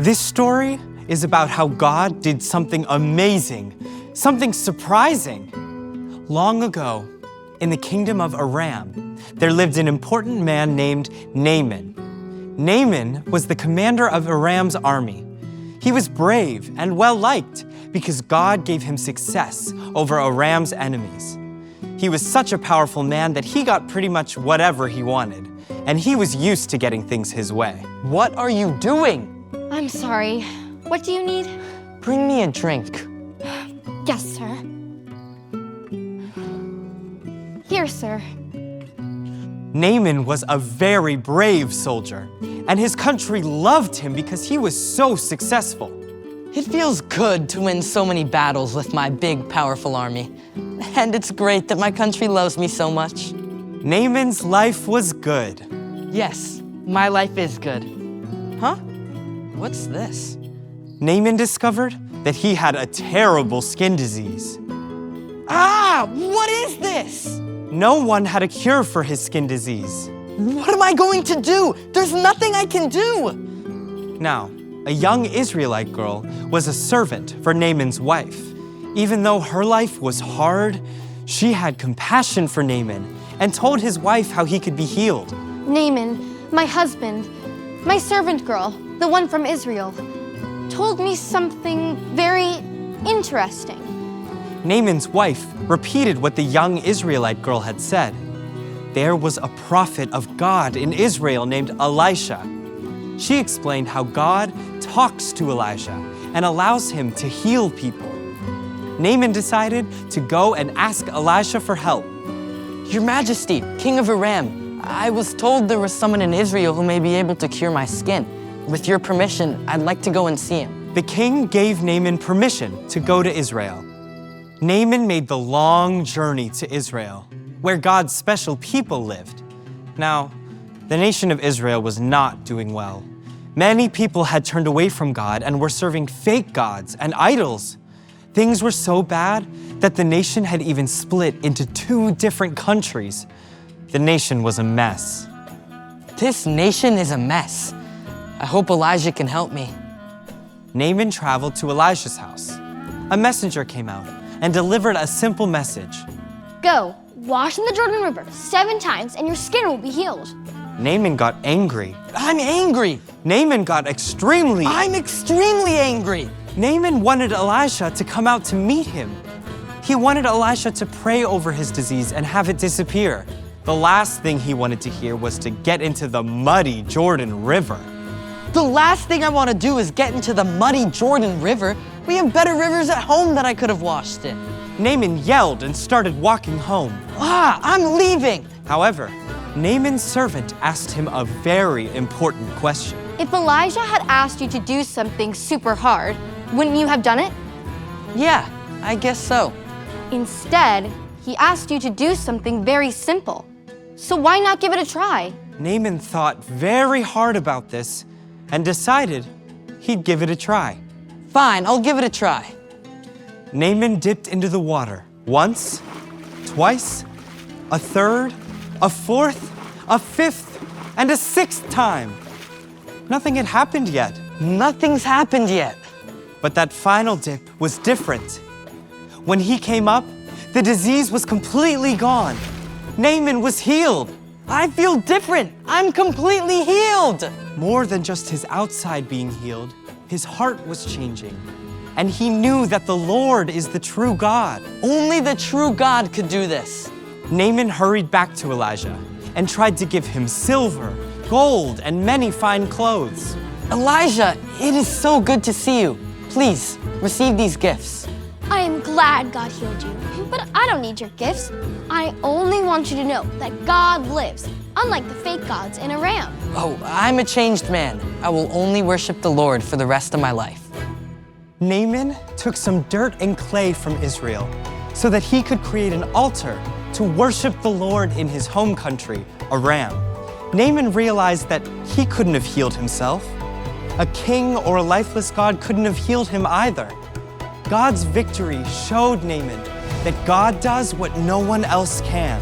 This story is about how God did something amazing, something surprising. Long ago, in the kingdom of Aram, there lived an important man named Naaman. Naaman was the commander of Aram's army. He was brave and well-liked because God gave him success over Aram's enemies. He was such a powerful man that he got pretty much whatever he wanted, and he was used to getting things his way. What are you doing? I'm sorry. What do you need? Bring me a drink. Yes, sir. Here, sir. Naaman was a very brave soldier, and his country loved him because he was so successful. It feels good to win so many battles with my big, powerful army. And it's great that my country loves me so much. Naaman's life was good. Yes, my life is good. Huh? What's this? Naaman discovered that he had a terrible skin disease. Ah! What is this? No one had a cure for his skin disease. What am I going to do? There's nothing I can do! Now, a young Israelite girl was a servant for Naaman's wife. Even though her life was hard, she had compassion for Naaman and told his wife how he could be healed. Naaman, my husband, my servant girl, the one from Israel, told me something very interesting. Naaman's wife repeated what the young Israelite girl had said. There was a prophet of God in Israel named Elisha. She explained how God talks to Elijah and allows him to heal people. Naaman decided to go and ask Elisha for help. Your Majesty, King of Aram, I was told there was someone in Israel who may be able to cure my skin. With your permission, I'd like to go and see him. The king gave Naaman permission to go to Israel. Naaman made the long journey to Israel, where God's special people lived. Now, the nation of Israel was not doing well. Many people had turned away from God and were serving fake gods and idols. Things were so bad that the nation had even split into 2 different countries. The nation was a mess. This nation is a mess. I hope Elijah can help me. Naaman traveled to Elisha's house. A messenger came out and delivered a simple message. Go, wash in the Jordan River 7 times and your skin will be healed. Naaman got angry. I'm angry. Naaman got extremely I'm extremely angry. Naaman wanted Elisha to come out to meet him. He wanted Elisha to pray over his disease and have it disappear. The last thing he wanted to hear was to get into the muddy Jordan River. The last thing I want to do is get into the muddy Jordan River. We have better rivers at home that I could have washed in. Naaman yelled and started walking home. I'm leaving. However, Naaman's servant asked him a very important question. If Elijah had asked you to do something super hard, wouldn't you have done it? Yeah, I guess so. Instead, he asked you to do something very simple. So why not give it a try? Naaman thought very hard about this and decided he'd give it a try. Fine, I'll give it a try. Naaman dipped into the water once, twice, a third, a fourth, a fifth, and a 6th time. Nothing had happened yet. Nothing's happened yet. But that final dip was different. When he came up, the disease was completely gone. Naaman was healed. I feel different. I'm completely healed. More than just his outside being healed, his heart was changing. And he knew that the Lord is the true God. Only the true God could do this. Naaman hurried back to Elijah and tried to give him silver, gold, and many fine clothes. Elijah, it is so good to see you. Please, receive these gifts. I am glad God healed you, but I don't need your gifts. I only want you to know that God lives, unlike the fake gods in Aram. Oh, I'm a changed man. I will only worship the Lord for the rest of my life. Naaman took some dirt and clay from Israel so that he could create an altar to worship the Lord in his home country, Aram. Naaman realized that he couldn't have healed himself. A king or a lifeless god couldn't have healed him either. God's victory showed Naaman that God does what no one else can.